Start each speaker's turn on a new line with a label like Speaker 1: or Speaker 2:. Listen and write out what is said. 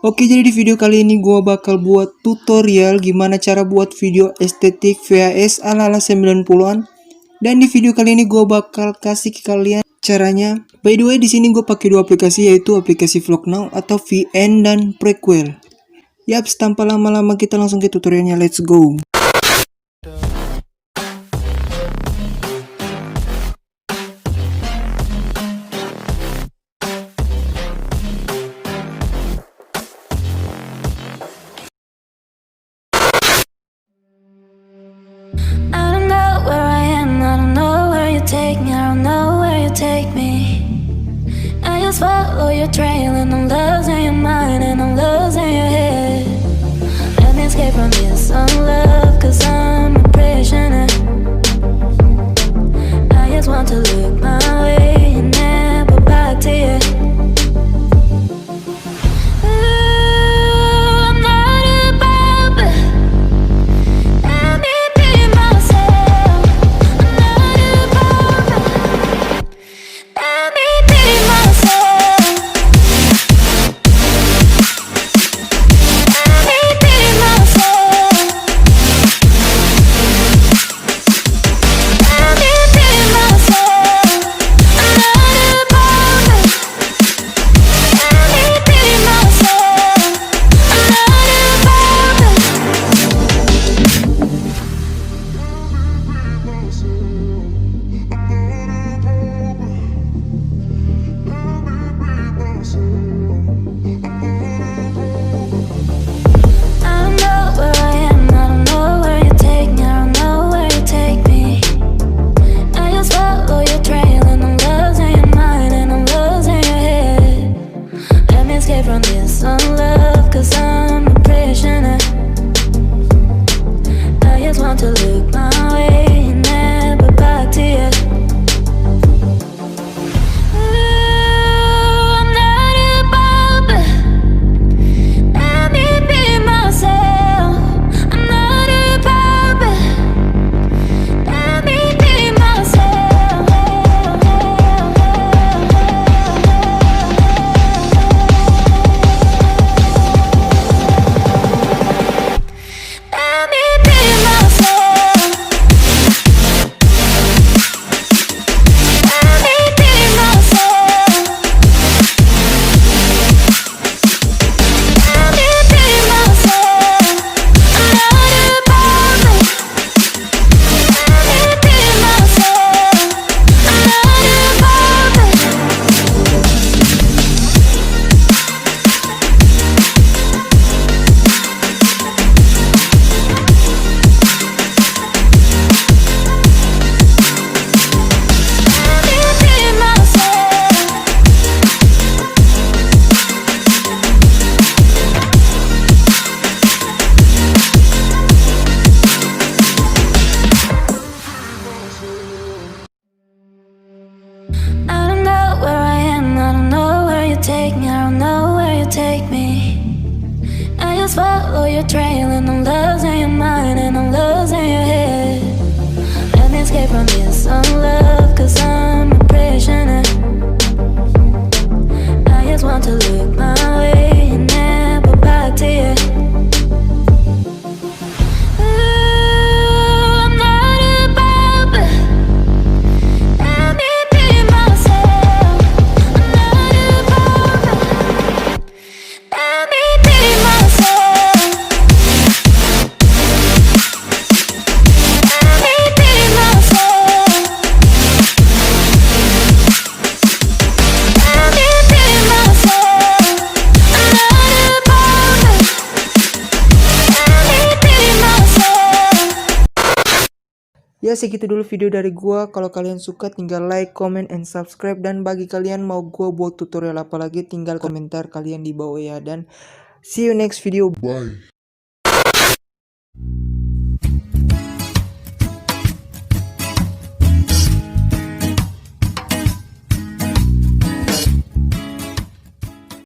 Speaker 1: Oke, jadi di video kali ini gua bakal buat tutorial gimana cara buat video estetik VHS ala-ala 90-an. Dan di video kali ini gua bakal kasih ke kalian caranya. By the way, di sini gue pakai dua aplikasi, yaitu aplikasi Vlog Now atau VN dan Prequel. Yaps, tanpa lama-lama kita langsung ke tutorialnya, let's go.
Speaker 2: Follow your trail and I'm losing your mind and I'm losing your head. Let me escape from this love, cause I'm a prisoner. I just want to look my way and never back to you. Follow your trail and I'm losing your mind and I'm losing your head. Let me escape from this love, cause I'm a prisoner. I just want to look my way and never back to you.
Speaker 1: Ya, segitu dulu video dari gua. Kalau kalian suka tinggal like, comment, and subscribe. Dan bagi kalian mau gua buat tutorial apa lagi, tinggal komentar kalian di bawah ya. Dan see you next video. Bye.